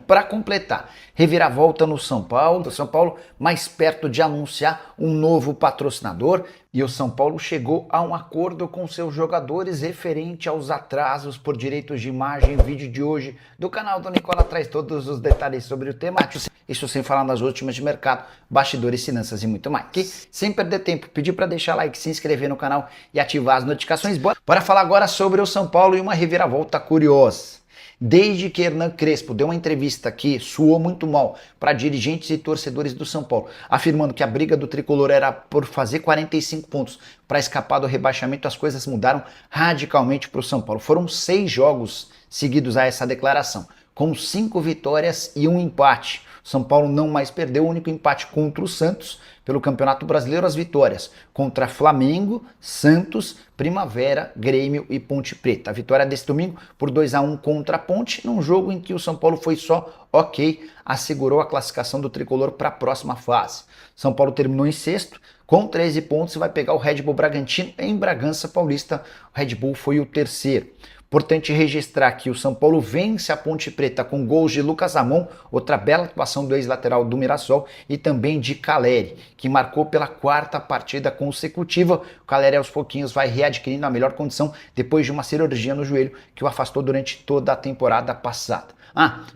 para completar, reviravolta no São Paulo, mais perto de anunciar um novo patrocinador, e o São Paulo chegou a um acordo com seus jogadores referente aos atrasos por direitos de imagem. O vídeo de hoje do canal do Nicola traz todos os detalhes sobre o tema, isso sem falar nas últimas de mercado, bastidores, finanças e muito mais. Aqui, sem perder tempo, pedir para deixar like, se inscrever no canal e ativar as notificações. Bora falar agora sobre o São Paulo e uma reviravolta curiosa. Desde que Hernan Crespo deu uma entrevista que soou muito mal para dirigentes e torcedores do São Paulo, afirmando que a briga do tricolor era por fazer 45 pontos para escapar do rebaixamento, as coisas mudaram radicalmente para o São Paulo. Foram 6 jogos seguidos a essa declaração, com 5 vitórias e 1 empate. São Paulo não mais perdeu, o único empate contra o Santos pelo Campeonato Brasileiro, as vitórias contra Flamengo, Santos, Primavera, Grêmio e Ponte Preta. A vitória desse domingo por 2-1 contra a Ponte, num jogo em que o São Paulo foi só ok, assegurou a classificação do tricolor para a próxima fase. São Paulo terminou em sexto, com 13 pontos e vai pegar o Red Bull Bragantino em Bragança Paulista. O Red Bull foi o terceiro. Importante registrar que o São Paulo vence a Ponte Preta com gols de Lucas Ramon, outra bela atuação do ex-lateral do Mirassol, e também de Caleri, que marcou pela 4ª partida consecutiva. O Caleri aos pouquinhos vai readquirindo a melhor condição depois de uma cirurgia no joelho que o afastou durante toda a temporada passada.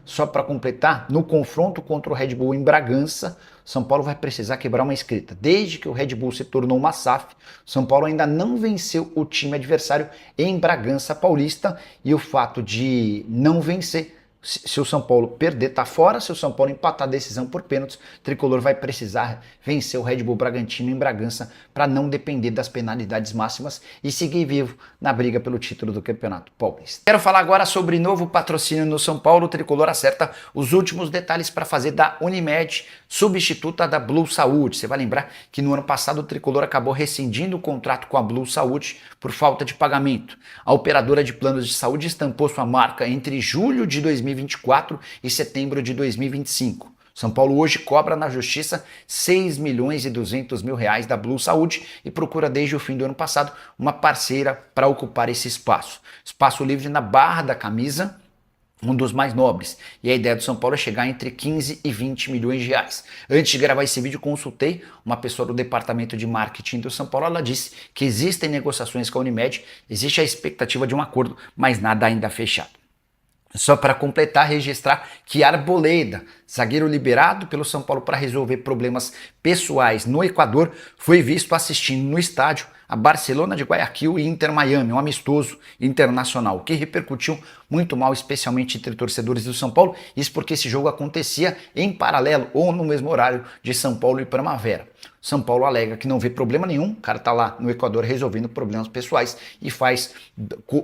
Só para completar, no confronto contra o Red Bull em Bragança, São Paulo vai precisar quebrar uma escrita. Desde que o Red Bull se tornou uma SAF, São Paulo ainda não venceu o time adversário em Bragança Paulista, e o fato de não vencer, se o São Paulo perder, tá fora. Se o São Paulo empatar a decisão por pênaltis, o tricolor vai precisar vencer o Red Bull Bragantino em Bragança para não depender das penalidades máximas e seguir vivo na briga pelo título do Campeonato Paulista. Quero falar agora sobre novo patrocínio no São Paulo. O tricolor acerta os últimos detalhes para fazer da Unimed substituta da Blue Saúde. Você vai lembrar que no ano passado o tricolor acabou rescindindo o contrato com a Blue Saúde por falta de pagamento. A operadora de planos de saúde estampou sua marca entre julho de 2024 e setembro de 2025. São Paulo hoje cobra na justiça 6.200.000 reais da Blue Saúde e procura desde o fim do ano passado uma parceira para ocupar esse espaço. Espaço livre na barra da camisa, um dos mais nobres, e a ideia do São Paulo é chegar entre 15 e 20 milhões de reais. Antes de gravar esse vídeo, consultei uma pessoa do departamento de marketing do São Paulo. Ela disse que existem negociações com a Unimed, existe a expectativa de um acordo, mas nada ainda fechado. Só para completar, registrar que Arboleda, zagueiro liberado pelo São Paulo para resolver problemas pessoais no Equador, foi visto assistindo no estádio a Barcelona de Guayaquil e Inter Miami, um amistoso internacional, que repercutiu muito mal, especialmente entre torcedores do São Paulo. Isso porque esse jogo acontecia em paralelo ou no mesmo horário de São Paulo e Primavera. São Paulo alega que não vê problema nenhum, o cara tá lá no Equador resolvendo problemas pessoais e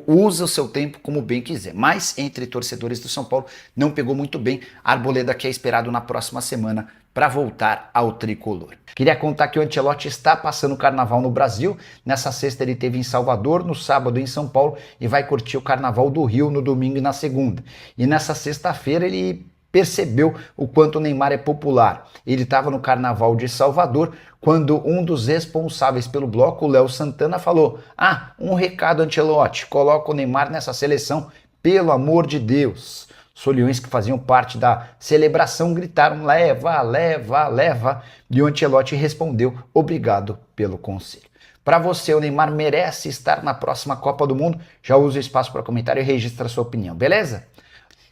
usa o seu tempo como bem quiser. Mas entre torcedores do São Paulo não pegou muito bem. A Arboleda, que é esperado na próxima semana para voltar ao tricolor. Queria contar que o Ancelotti está passando o carnaval no Brasil. Nessa sexta ele esteve em Salvador, no sábado em São Paulo, e vai curtir o carnaval do Rio no domingo e na segunda. E nessa sexta-feira ele percebeu o quanto o Neymar é popular. Ele estava no carnaval de Salvador quando um dos responsáveis pelo bloco, o Léo Santana, falou: um recado, Ancelotti, coloca o Neymar nessa seleção, pelo amor de Deus. Os olhões que faziam parte da celebração gritaram: leva, leva, leva, e o Ancelotti respondeu: obrigado pelo conselho. Para você, o Neymar merece estar na próxima Copa do Mundo? Já usa o espaço para comentário e registra a sua opinião, beleza?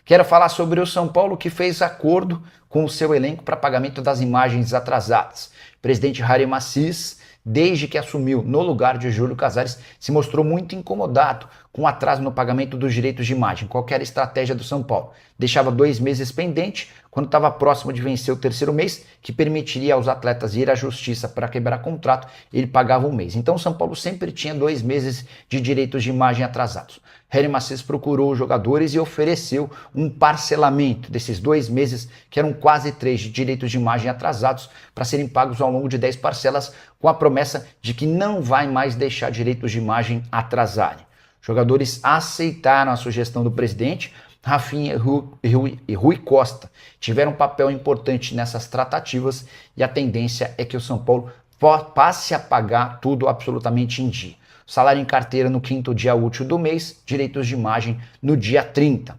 Quero falar sobre o São Paulo, que fez acordo com o seu elenco para pagamento das imagens atrasadas. O presidente Harry Macis, desde que assumiu no lugar de Júlio Casares, se mostrou muito incomodado com o atraso no pagamento dos direitos de imagem. Qual que era a estratégia do São Paulo? Deixava 2 meses pendente, quando estava próximo de vencer o 3º mês, que permitiria aos atletas ir à justiça para quebrar contrato, ele pagava 1 mês. Então o São Paulo sempre tinha 2 meses de direitos de imagem atrasados. Harry Macis procurou os jogadores e ofereceu um parcelamento desses 2 meses, que eram quase 3 de direitos de imagem atrasados, para serem pagos ao longo de 10 parcelas, com a promessa de que não vai mais deixar direitos de imagem atrasarem. Jogadores aceitaram a sugestão do presidente. Rafinha e Rui Costa tiveram um papel importante nessas tratativas, e a tendência é que o São Paulo passe a pagar tudo absolutamente em dia. Salário em carteira no 5º dia útil do mês, direitos de imagem no dia 30.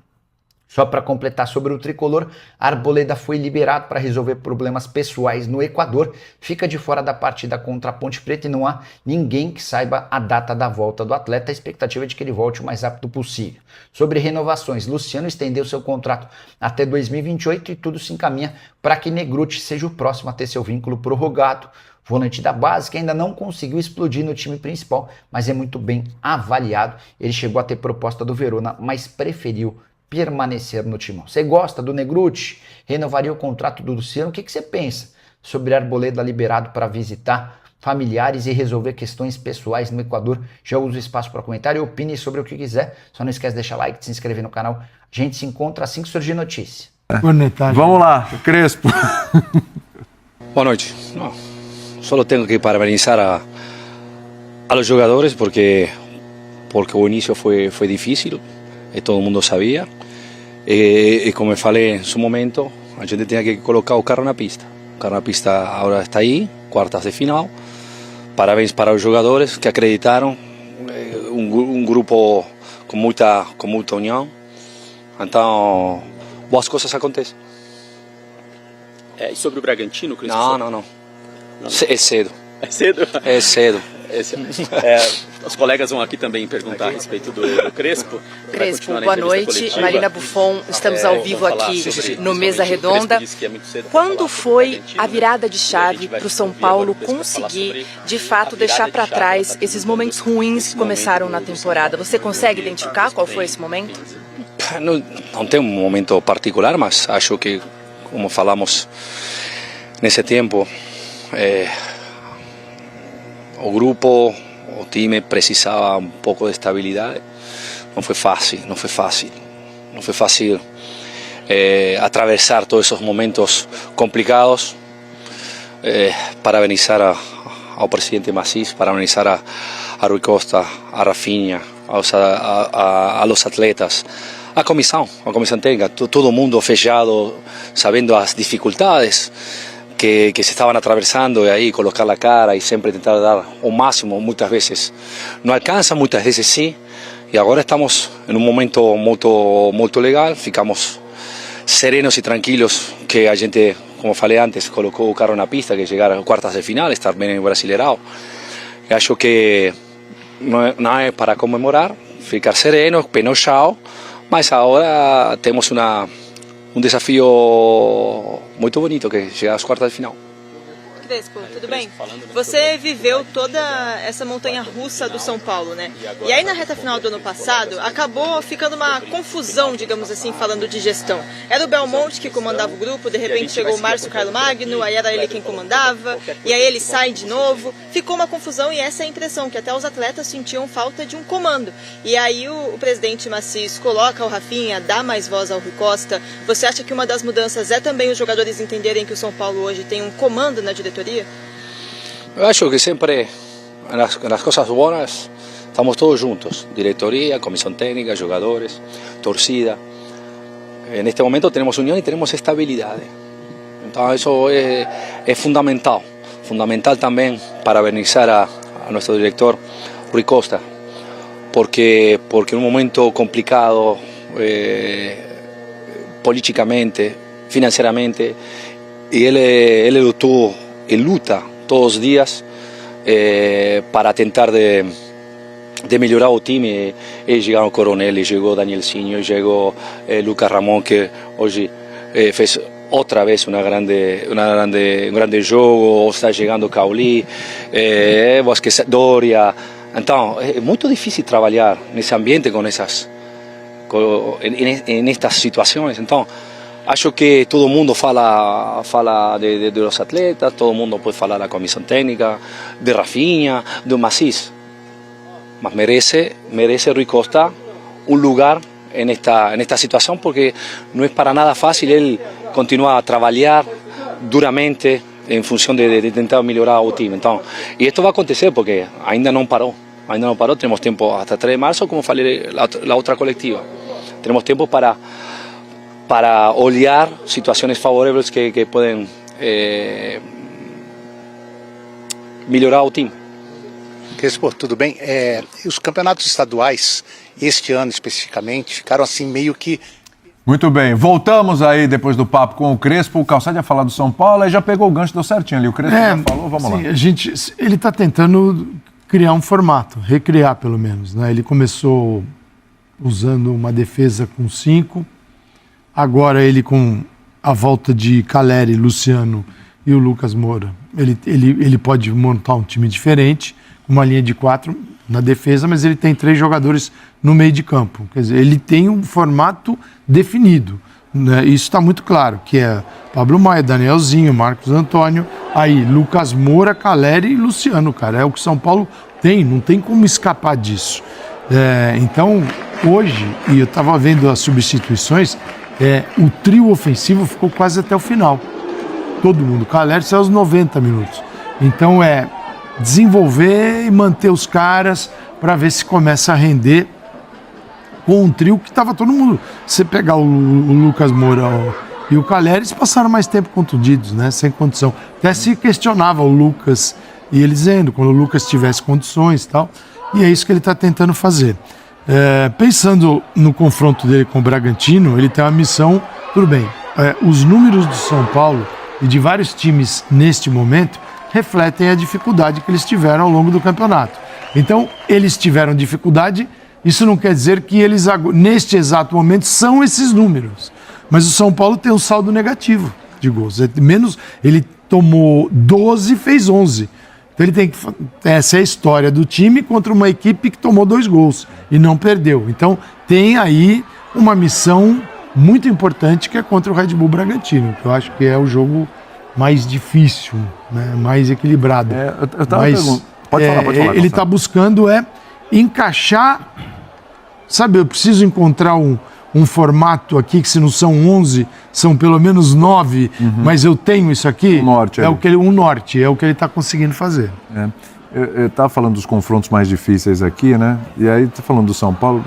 Só para completar sobre o tricolor, Arboleda foi liberado para resolver problemas pessoais no Equador, fica de fora da partida contra a Ponte Preta e não há ninguém que saiba a data da volta do atleta. A expectativa é de que ele volte o mais rápido possível. Sobre renovações, Luciano estendeu seu contrato até 2028 e tudo se encaminha para que Negrutti seja o próximo a ter seu vínculo prorrogado. Volante da base que ainda não conseguiu explodir no time principal, mas é muito bem avaliado. Ele chegou a ter proposta do Verona, mas preferiu permanecer no timão. Você gosta do Negrutti? Renovaria o contrato do Luciano? O que você pensa sobre Arboleda liberado para visitar familiares e resolver questões pessoais no Equador? Já usa o espaço para comentário e opine sobre o que quiser. Só não esquece de deixar like, de se inscrever no canal. A gente se encontra assim que surgir notícia. Vamos lá, Crespo. Boa noite. No, solo tengo que parabenizar a los jugadores porque o inicio fue difícil, todo el mundo sabía. Y como me falei en su momento, a gente tenía que colocar o carro na pista. O carro na pista ahora está ahí, cuartas de final. Parabéns para os jogadores que acreditaram, um grupo com muita união. Então, boas coisas acontecem. E sobre o Bragantino, Crespo? Não. É cedo. É cedo? É cedo. Os colegas vão aqui também perguntar a respeito do Crespo. Crespo, boa noite. Marina Buffon, estamos ao vivo aqui no Mesa Redonda. Quando foi a virada de chave para o São Paulo conseguir, de fato, deixar para trás esses momentos ruins que começaram na temporada? Você consegue identificar qual foi esse momento? Não tem um momento particular, mas acho que, como falamos nesse tempo, o grupo, o time precisava um pouco de estabilidade. Não foi fácil atravessar todos esses momentos complicados. Parabenizar ao presidente Massis, parabenizar a Rui Costa, a Rafinha, a los atletas, a comissão técnica, todo mundo fechado, sabendo as dificuldades que se estaban atravesando, y ahí colocar la cara y siempre intentar dar o máximo. Muchas veces no alcanza, muchas veces sí, y ahora estamos en un momento muy legal, ficamos serenos y tranquilos que a gente, como falei antes, colocó o carro na pista, que llegar a cuartas de final, estar bem brasileirão. Eu acho que não é para comemorar, ficar serenos, penochao, mas agora temos um desafio muito bonito, que é chegar às quartas de final. Crespo, tudo bem? Você viveu toda essa montanha russa do São Paulo, né? E aí na reta final do ano passado, acabou ficando uma confusão, digamos assim, falando de gestão. Era o Belmonte que comandava o grupo, de repente chegou o Márcio Carlo Magno, aí era ele quem comandava, e aí ele sai de novo. Ficou uma confusão e essa é a impressão, que até os atletas sentiam falta de um comando. E aí o presidente Massis coloca o Rafinha, dá mais voz ao Rui Costa. Você acha que uma das mudanças é também os jogadores entenderem que o São Paulo hoje tem um comando na diretoria? Eu acho que sempre, nas coisas boas, estamos todos juntos. Diretoria, comissão técnica, jogadores, torcida. Neste momento temos união e temos estabilidade. Então isso é fundamental. Fundamental também parabenizar a nosso diretor Rui Costa, porque em um momento complicado, politicamente, financeiramente, e ele lutou e luta todos os dias para tentar de melhorar o time. E chegaram o Coronel, chegou Danielzinho, chegou Lucas Ramon, que hoje fez outra vez um grande jogo. Está chegando Cauli, Doria. Então é muito difícil trabalhar nesse ambiente nestas situações. Então acho que todo mundo fala de los atletas, todo mundo pode falar da comissão técnica, de Rafinha, do Massis. Mas merece Rui Costa um lugar nesta situação, porque não é para nada fácil ele continuar a trabalhar duramente em função de tentar melhorar o time. Então, e isto vai acontecer porque ainda não parou, temos tempo até 3 de março, como falei na outra coletiva. Temos tempo para olhar situações favoráveis que podem melhorar o time. Crespo, tudo bem? Os campeonatos estaduais, este ano especificamente, ficaram assim meio que Muito bem, voltamos aí depois do papo com o Crespo. O Calçade ia falar do São Paulo, aí já pegou o gancho, deu certinho ali. O Crespo já falou, vamos lá. Ele está tentando criar um formato, recriar pelo menos, né? Ele começou usando uma defesa com 5, agora ele com a volta de Caleri, Luciano e o Lucas Moura. Ele pode montar um time diferente, uma linha de 4 na defesa, mas ele tem 3 jogadores no meio de campo. Quer dizer, ele tem um formato definido, né? Isso está muito claro, que é Pablo Maia, Danielzinho, Marcos Antônio, aí Lucas Moura, Caleri e Luciano, cara. É o que São Paulo tem, não tem como escapar disso. Então, hoje, e eu estava vendo as substituições, o trio ofensivo ficou quase até o final. Todo mundo. Caleri saiu aos 90 minutos. Então, desenvolver e manter os caras para ver se começa a render com um trio que estava todo mundo. Você pegar o Lucas Moura e o Caleri, eles passaram mais tempo contundidos, né? Sem condição. Até se questionava o Lucas e ele dizendo, quando o Lucas tivesse condições e tal. E é isso que ele está tentando fazer. Pensando no confronto dele com o Bragantino, ele tem uma missão, tudo bem, os números do São Paulo e de vários times neste momento refletem a dificuldade que eles tiveram ao longo do campeonato. Então, eles tiveram dificuldade, isso não quer dizer que eles, neste exato momento, são esses números. Mas o São Paulo tem um saldo negativo de gols. Ele tomou 12 e fez 11. Então, ele tem que... Essa é a história do time contra uma equipe que tomou 2 gols e não perdeu. Então, tem aí uma missão muito importante que é contra o Red Bull Bragantino, que eu acho que é o jogo mais difícil, né? Mais equilibrado. Pode falar. Ele está buscando encaixar, sabe, eu preciso encontrar um formato aqui que se não são 11, são pelo menos 9, mas eu tenho isso aqui. Norte é o que ele está conseguindo fazer. Eu estava falando dos confrontos mais difíceis aqui, né? E aí está falando do São Paulo.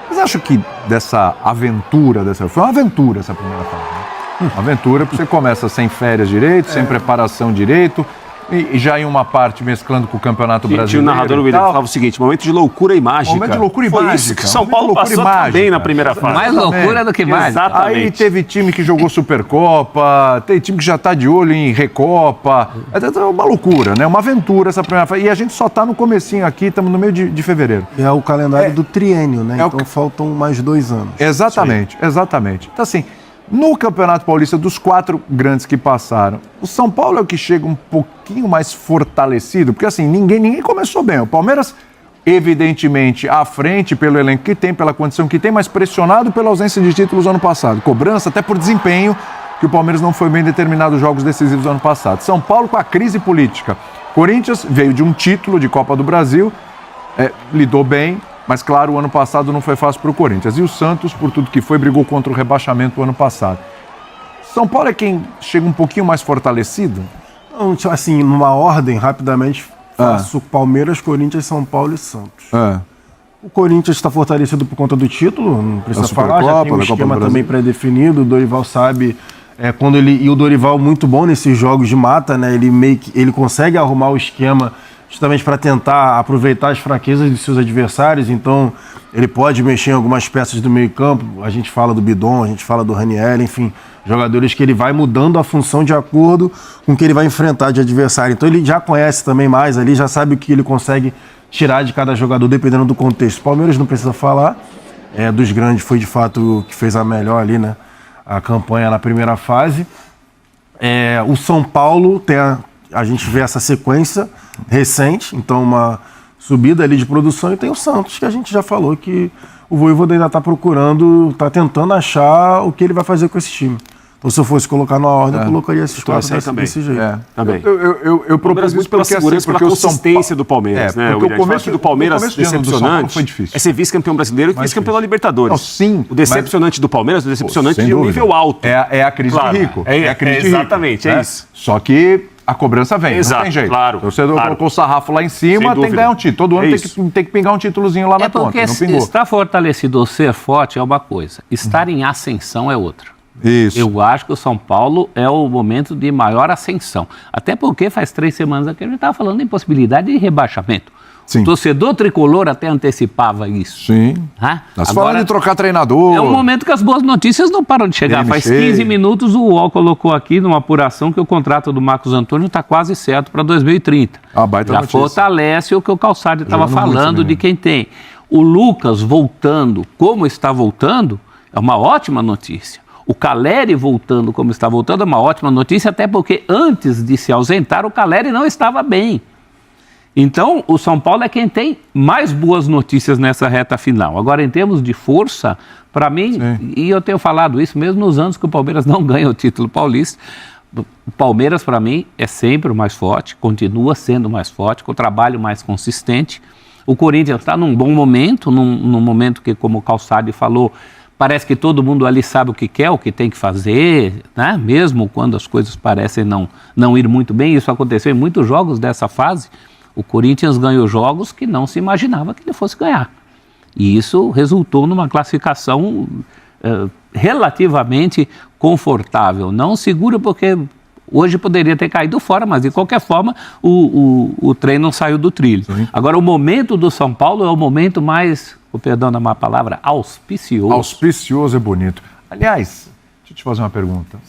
Vocês acham que dessa aventura, foi uma aventura essa primeira fase, né? Uma aventura, porque você começa sem férias direito, sem preparação direito, e já em uma parte mesclando com o Campeonato Brasileiro. O narrador William falava o seguinte: momento de loucura e mágica. Momento de loucura e mágica. Isso que São Paulo passou também na primeira fase. Mais loucura do que mágica. Exatamente. Aí teve time que jogou Supercopa, tem time que já está de olho em Recopa. É uma loucura, né? Uma aventura essa primeira fase. E a gente só está no comecinho aqui, estamos no meio de fevereiro. É o calendário do triênio, né? Então faltam mais 2 anos. Exatamente. Então assim, no Campeonato Paulista, dos 4 grandes que passaram, o São Paulo é o que chega um pouquinho mais fortalecido, porque assim, ninguém começou bem. O Palmeiras, evidentemente, à frente pelo elenco que tem, pela condição que tem, mas pressionado pela ausência de títulos ano passado. Cobrança até por desempenho, que o Palmeiras não foi bem em determinados jogos decisivos ano passado. São Paulo com a crise política. Corinthians veio de um título de Copa do Brasil, lidou bem, mas, claro, o ano passado não foi fácil para o Corinthians. E o Santos, por tudo que foi, brigou contra o rebaixamento o ano passado. São Paulo é quem chega um pouquinho mais fortalecido? Não, assim, numa ordem, rapidamente, faço Palmeiras, Corinthians, São Paulo e Santos. O Corinthians está fortalecido por conta do título, não precisa falar, já tem um esquema também pré-definido, o Dorival sabe... e o Dorival muito bom nesses jogos de mata, né? Ele consegue arrumar o esquema justamente para tentar aproveitar as fraquezas dos seus adversários, então ele pode mexer em algumas peças do meio campo, a gente fala do Bidon, a gente fala do Raniel, enfim, jogadores que ele vai mudando a função de acordo com o que ele vai enfrentar de adversário, então ele já conhece também mais ali, já sabe o que ele consegue tirar de cada jogador, dependendo do contexto. O Palmeiras não precisa falar, dos grandes foi de fato o que fez a melhor ali, né, a campanha na primeira fase. O São Paulo tem a gente vê essa sequência recente, então uma subida ali de produção, e tem o Santos, que a gente já falou que o Vojvoda ainda está procurando, está tentando achar o que ele vai fazer com esse time. Então, se eu fosse colocar na ordem, eu colocaria esses 4 desse jeito. Também. Eu propus muito pela segurança, pela consistência do Palmeiras, né? Porque o começo do Palmeiras decepcionante foi difícil. É ser vice-campeão brasileiro e vice-campeão da Libertadores. Não, sim. O decepcionante do Palmeiras, o decepcionante de um nível alto. É a crise de rico. É a crise de rico. Exatamente, é isso. Só que a cobrança vem, exato, não tem jeito. Claro, o torcedor colocou o sarrafo lá em cima, tem que ganhar um título. Todo ano tem que pingar um títulozinho lá na conta. Porque estar fortalecido ou ser forte é uma coisa, estar em ascensão é outra. Isso. Eu acho que o São Paulo é o momento de maior ascensão. Até porque faz 3 semanas aqui a gente estava falando em possibilidade de rebaixamento. Sim. O torcedor tricolor até antecipava isso. Sim. Nós falamos de trocar treinador. É um momento que as boas notícias não param de chegar. Faz 15 minutos o UOL colocou aqui numa apuração que o contrato do Marcos Antônio está quase certo para 2030. Já fortalece o que o Calçade estava falando de quem tem. O Lucas voltando como está voltando é uma ótima notícia. O Caleri voltando como está voltando é uma ótima notícia, até porque antes de se ausentar o Caleri não estava bem. Então, o São Paulo é quem tem mais boas notícias nessa reta final. Agora, em termos de força, para mim, e eu tenho falado isso mesmo nos anos que o Palmeiras não ganha o título paulista, o Palmeiras, para mim, é sempre o mais forte, continua sendo mais forte, com o trabalho mais consistente. O Corinthians está num bom momento, num momento que, como o Calçade falou, parece que todo mundo ali sabe o que quer, o que tem que fazer, né? Mesmo quando as coisas parecem não ir muito bem. Isso aconteceu em muitos jogos dessa fase. O Corinthians ganhou jogos que não se imaginava que ele fosse ganhar. E isso resultou numa classificação relativamente confortável. Não segura porque hoje poderia ter caído fora, mas de qualquer forma o trem não saiu do trilho. Agora, o momento do São Paulo é o momento mais, perdão da má palavra, auspicioso. Auspicioso é bonito. Aliás, deixa eu te fazer uma pergunta.